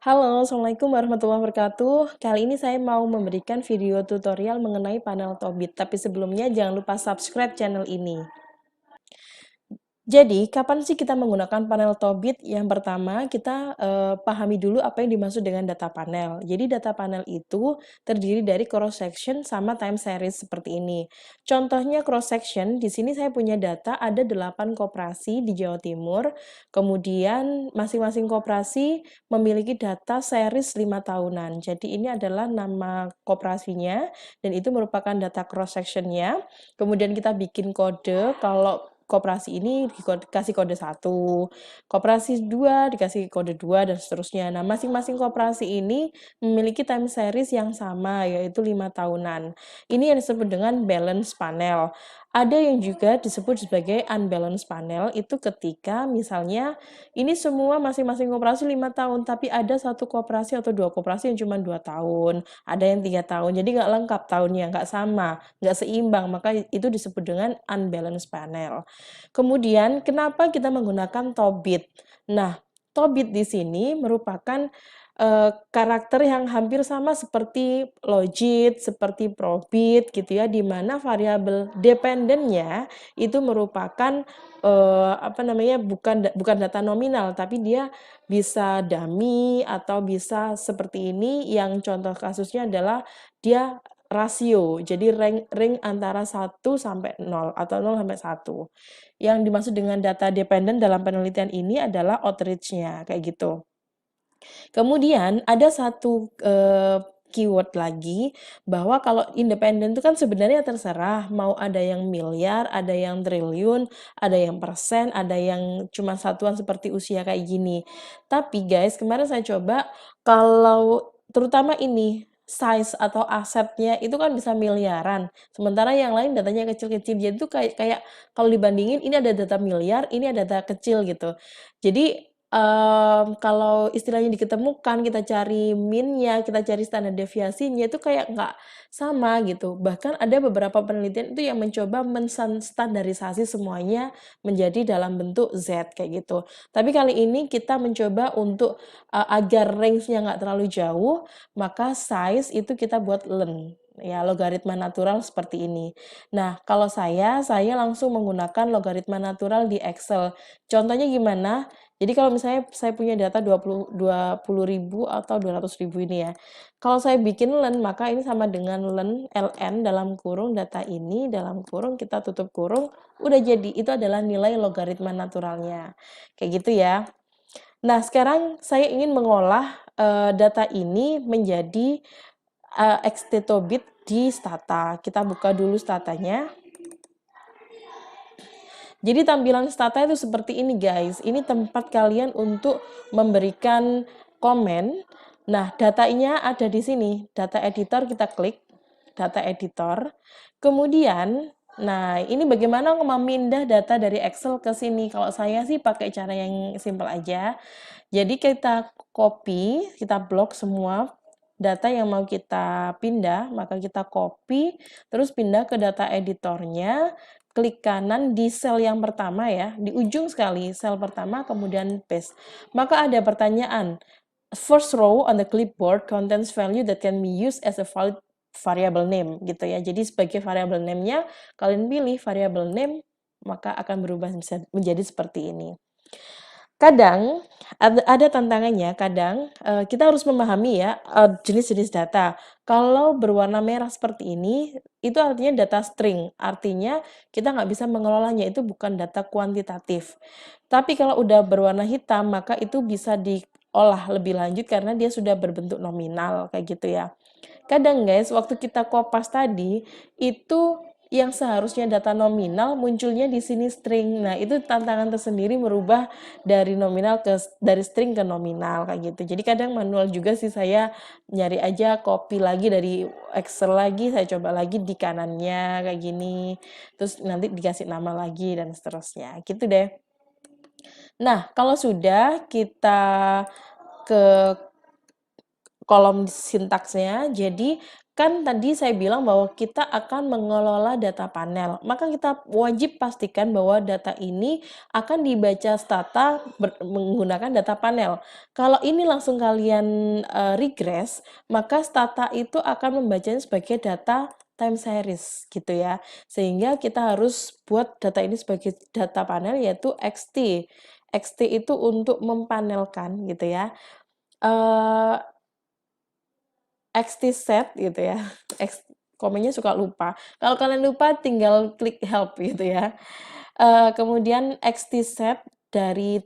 Halo, Assalamualaikum warahmatullahi wabarakatuh. Kali ini saya mau memberikan video tutorial mengenai panel Tobit, tapi sebelumnya jangan lupa subscribe channel ini. Jadi, kapan sih kita menggunakan panel Tobit? Yang pertama, kita pahami dulu apa yang dimaksud dengan data panel. Jadi, data panel itu terdiri dari cross section sama time series seperti ini. Contohnya cross section, di sini saya punya data ada 8 koperasi di Jawa Timur. Kemudian masing-masing koperasi memiliki data series 5 tahunan. Jadi, ini adalah nama koperasinya dan itu merupakan data cross section-nya. Kemudian kita bikin kode kalau koperasi ini dikasih kode 1, koperasi 2 dikasih kode 2, dan seterusnya. Nah, masing-masing koperasi ini memiliki time series yang sama, yaitu 5 tahunan. Ini yang disebut dengan balance panel. Ada yang juga disebut sebagai unbalance panel, itu ketika misalnya ini semua masing-masing koperasi 5 tahun, tapi ada satu koperasi atau 2 koperasi yang cuma 2 tahun, ada yang 3 tahun, jadi nggak lengkap tahunnya, nggak sama, nggak seimbang, maka itu disebut dengan unbalance panel. Kemudian kenapa kita menggunakan Tobit? Nah, Tobit di sini merupakan, karakter yang hampir sama seperti Logit, seperti Probit gitu ya, di mana variabel dependennya itu merupakan, apa namanya, bukan data nominal, tapi dia bisa dummy atau bisa seperti ini, yang contoh kasusnya adalah dia rasio, jadi rank antara 1 sampai 0 atau 0 sampai 1. Yang dimaksud dengan data dependent dalam penelitian ini adalah outreach-nya, kayak gitu. Kemudian ada satu, keyword lagi, bahwa kalau independen itu kan sebenarnya terserah, mau ada yang miliar, ada yang triliun, ada yang persen, ada yang cuma satuan seperti usia kayak gini. Tapi guys, kemarin saya coba, kalau terutama ini, size atau asetnya itu kan bisa miliaran, sementara yang lain datanya kecil-kecil. Jadi itu kayak kayak kalau dibandingin ini ada data miliar, ini ada data kecil gitu. Jadi, kalau istilahnya diketemukan, kita cari min-nya, kita cari standar deviasinya, itu kayak nggak sama gitu. Bahkan ada beberapa penelitian itu yang mencoba standarisasi semuanya menjadi dalam bentuk Z, kayak gitu. Tapi kali ini kita mencoba untuk, agar range-nya nggak terlalu jauh, maka size itu kita buat len, ya logaritma natural seperti ini. Nah, kalau saya langsung menggunakan logaritma natural di Excel. Contohnya gimana? Jadi kalau misalnya saya punya data 20.000 atau 200.000 ini ya, kalau saya bikin len, maka ini sama dengan len ln dalam kurung data ini, dalam kurung kita tutup kurung, udah jadi. Itu adalah nilai logaritma naturalnya, kayak gitu ya. Nah, sekarang saya ingin mengolah, data ini menjadi, XT-Tobit di Stata. Kita buka dulu Statanya. Jadi tampilan Stata itu seperti ini guys, ini tempat kalian untuk memberikan komen. Nah, datanya ada di sini, data editor, kita klik, data editor. Kemudian, nah ini bagaimana memindah data dari Excel ke sini. Kalau saya sih pakai cara yang simple aja. Jadi kita copy, kita blok semua data yang mau kita pindah, maka kita copy, terus pindah ke data editornya, klik kanan di sel yang pertama ya, di ujung sekali, sel pertama, kemudian paste. Maka ada pertanyaan, first row on the clipboard contains value that can be used as a valid variable name, gitu ya. Jadi sebagai variable name-nya, kalian pilih variable name, maka akan berubah menjadi seperti ini. Kadang ada tantangannya, kadang, kita harus memahami ya, jenis-jenis data. Kalau berwarna merah seperti ini, itu artinya data string, artinya kita nggak bisa mengelolanya, itu bukan data kuantitatif. Tapi kalau udah berwarna hitam, maka itu bisa diolah lebih lanjut karena dia sudah berbentuk nominal, kayak gitu ya. Kadang guys, waktu kita kopas tadi, itu yang seharusnya data nominal munculnya di sini string. Nah, itu tantangan tersendiri merubah dari nominal dari string ke nominal kayak gitu. Jadi kadang manual juga sih, saya nyari aja copy lagi dari Excel lagi, saya coba lagi di kanannya kayak gini. Terus nanti dikasih nama lagi dan seterusnya. Gitu deh. Nah, kalau sudah kita ke kolom sintaksnya, jadi kan tadi saya bilang bahwa kita akan mengelola data panel, maka kita wajib pastikan bahwa data ini akan dibaca stata menggunakan data panel. Kalau ini langsung kalian regress, maka stata itu akan membacanya sebagai data time series gitu ya. Sehingga kita harus buat data ini sebagai data panel yaitu XT. XT itu untuk mempanelkan gitu ya. XT set gitu ya. Komennya suka lupa. Kalau kalian lupa tinggal klik help gitu ya. Kemudian XT set dari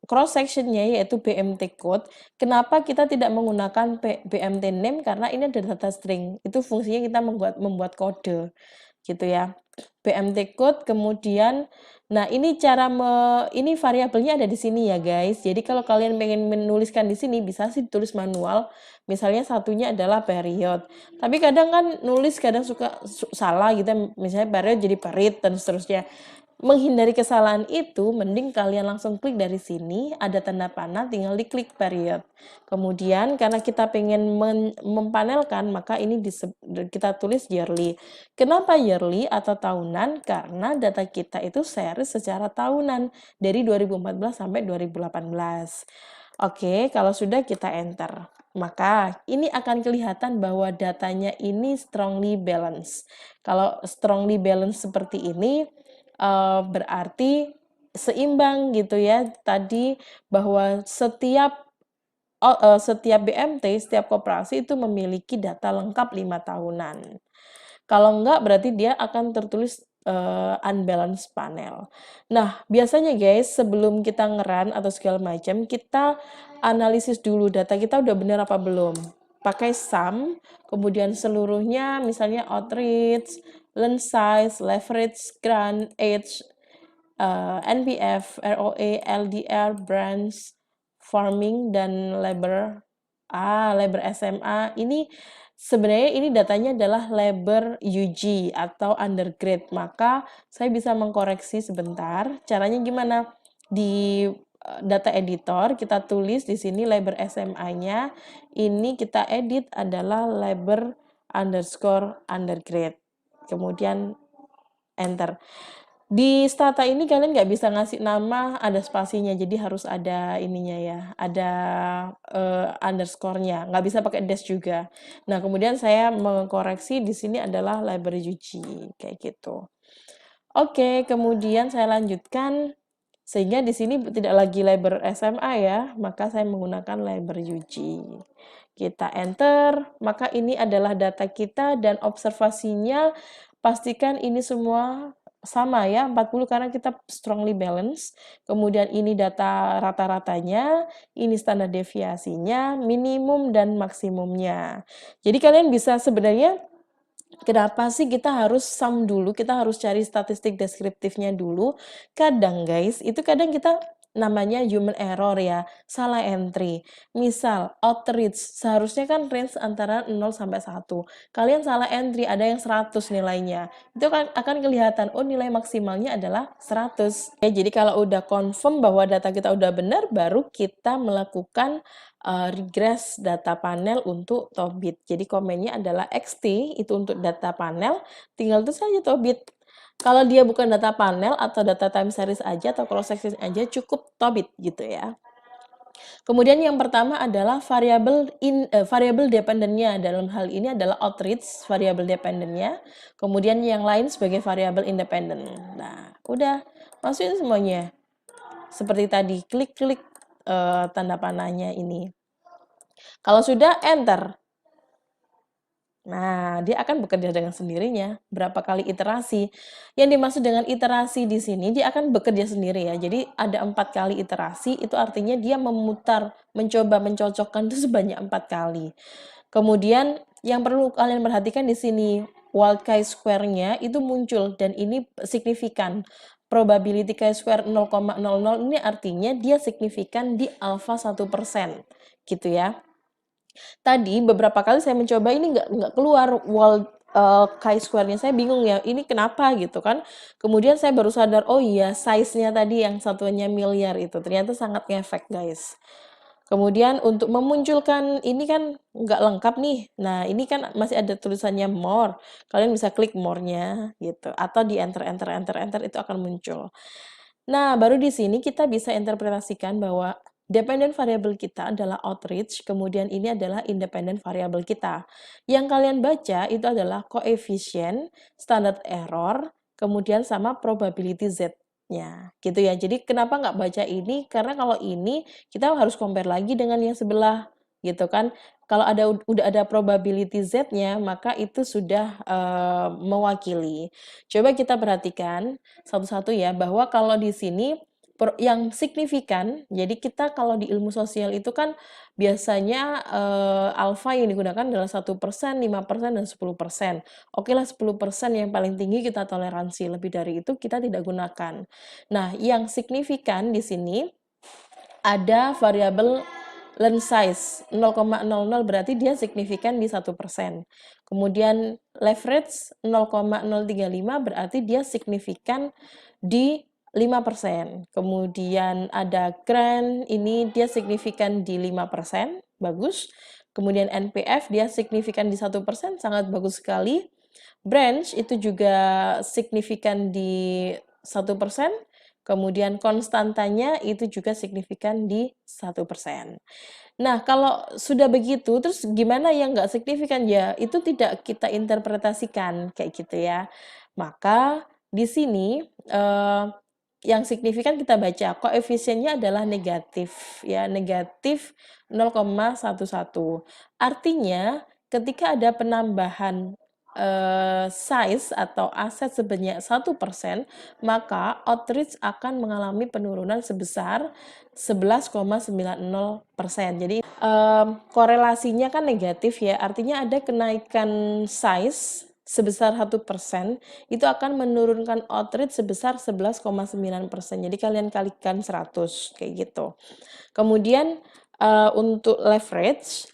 cross sectionnya yaitu BMT code. Kenapa kita tidak menggunakan BMT name? Karena ini ada data string. Itu fungsinya kita membuat kode gitu ya. BMT code kemudian nah ini ini variabelnya ada di sini ya guys. Jadi kalau kalian pengen menuliskan di sini bisa sih ditulis manual. Misalnya satunya adalah period. Tapi kadang kan nulis kadang suka salah gitu. Misalnya period jadi perit dan seterusnya. Menghindari kesalahan itu, mending kalian langsung klik dari sini, ada tanda panah, tinggal diklik period. Kemudian karena kita pengen mempanelkan, maka ini kita tulis yearly. Kenapa yearly atau tahunan? Karena data kita itu series secara tahunan, dari 2014 sampai 2018. Oke, kalau sudah kita enter. Maka ini akan kelihatan bahwa datanya ini strongly balanced. Kalau strongly balanced seperti ini, berarti seimbang gitu ya. Tadi bahwa setiap BMT, setiap koperasi itu memiliki data lengkap 5 tahunan. Kalau enggak berarti dia akan tertulis unbalanced panel. Nah, biasanya guys, sebelum kita ngeran atau segala macam, kita analisis dulu data kita udah benar apa belum. Pakai sum, kemudian seluruhnya misalnya outreach, lens size, leverage, grant, age, NPF, ROA, LDR, branch, farming, dan labor. Labor SMA. Ini sebenarnya ini datanya adalah labor UG atau undergrad. Maka saya bisa mengkoreksi sebentar. Caranya gimana? Di data editor kita tulis di sini labor SMA-nya. Ini kita edit adalah labor underscore undergrad. Kemudian enter. Di stata ini kalian nggak bisa ngasih nama ada spasinya, jadi harus ada ininya ya, ada underscore-nya, nggak bisa pakai dash juga. Nah, kemudian saya mengkoreksi di sini adalah library UG, kayak gitu. Oke, kemudian saya lanjutkan, sehingga di sini tidak lagi library SMA ya, maka saya menggunakan library UG. Kita enter, maka ini adalah data kita dan observasinya pastikan ini semua sama ya, 40 karena kita strongly balance. Kemudian ini data rata-ratanya, ini standar deviasinya, minimum dan maksimumnya. Jadi kalian bisa sebenarnya kenapa sih kita harus sum dulu, kita harus cari statistik deskriptifnya dulu. Kadang guys, itu kadang kita namanya human error ya, salah entry. Misal, outreach, seharusnya kan range antara 0 sampai 1. Kalian salah entry, ada yang 100 nilainya. Itu kan akan kelihatan, oh nilai maksimalnya adalah 100. Ya, jadi kalau udah confirm bahwa data kita udah benar, baru kita melakukan regress data panel untuk Tobit. Jadi komennya adalah XT, itu untuk data panel, tinggal tulis saja Tobit. Kalau dia bukan data panel atau data time series aja atau cross section aja cukup Tobit gitu ya. Kemudian yang pertama adalah variabel dependennya. Dalam hal ini adalah outreach variabel dependennya. Kemudian yang lain sebagai variabel independen. Nah, udah masukin semuanya. Seperti tadi, klik-klik tanda panahnya ini. Kalau sudah enter. Nah, dia akan bekerja dengan sendirinya. Berapa kali iterasi? Yang dimaksud dengan iterasi di sini, dia akan bekerja sendiri ya. Jadi ada 4 kali iterasi, itu artinya dia memutar, mencoba mencocokkan itu sebanyak 4 kali. Kemudian yang perlu kalian perhatikan di sini, wild chi-square-nya itu muncul dan ini signifikan. Probability chi-square 0,00 ini artinya dia signifikan di alpha 1%, gitu ya. Tadi beberapa kali saya mencoba ini nggak keluar chi-square-nya, saya bingung ya, ini kenapa gitu kan. Kemudian saya baru sadar, oh iya size-nya tadi yang satuannya miliar itu, ternyata sangat ngefek guys. Kemudian untuk memunculkan ini kan nggak lengkap nih. Nah, ini kan masih ada tulisannya more. Kalian bisa klik more-nya gitu atau di enter enter enter enter itu akan muncul. Nah, baru di sini kita bisa interpretasikan bahwa dependent variable kita adalah outreach, kemudian ini adalah independent variable kita. Yang kalian baca itu adalah koefisien, standard error, kemudian sama probability Z-nya, gitu ya. Jadi kenapa nggak baca ini? Karena kalau ini kita harus compare lagi dengan yang sebelah, gitu kan. Kalau udah ada probability Z-nya, maka itu sudah mewakili. Coba kita perhatikan satu-satu ya, bahwa kalau di sini yang signifikan, jadi kita kalau di ilmu sosial itu kan biasanya alfa yang digunakan adalah 1%, 5%, dan 10%. Oke lah 10% yang paling tinggi kita toleransi, lebih dari itu kita tidak gunakan. Nah, yang signifikan di sini ada variabel lens size 0,00 berarti dia signifikan di 1%. Kemudian leverage 0,035 berarti dia signifikan di 5%. Kemudian ada grant ini dia signifikan di 5%, bagus. Kemudian NPF dia signifikan di 1%, sangat bagus sekali. Branch itu juga signifikan di 1%. Kemudian konstantanya itu juga signifikan di 1%. Nah, kalau sudah begitu, terus gimana yang nggak signifikan? Ya, itu tidak kita interpretasikan, kayak gitu ya. Maka di sini, yang signifikan kita baca, koefisiennya adalah negatif, ya, negatif 0,11. Artinya, ketika ada penambahan size atau aset sebanyak 1%, maka outreach akan mengalami penurunan sebesar 11,90%. Jadi, korelasinya kan negatif ya, artinya ada kenaikan size sebesar 1%, itu akan menurunkan outreach sebesar 11,9%. Jadi kalian kalikan 100, kayak gitu. Kemudian, untuk leverage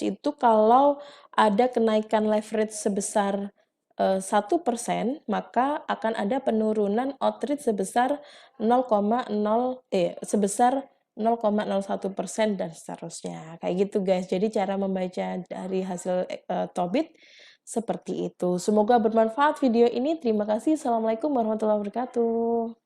itu kalau ada kenaikan leverage sebesar 1%, maka akan ada penurunan outreach sebesar 0,1% dan seterusnya. Kayak gitu guys. Jadi cara membaca dari hasil Tobit seperti itu. Semoga bermanfaat video ini. Terima kasih. Assalamualaikum warahmatullahi wabarakatuh.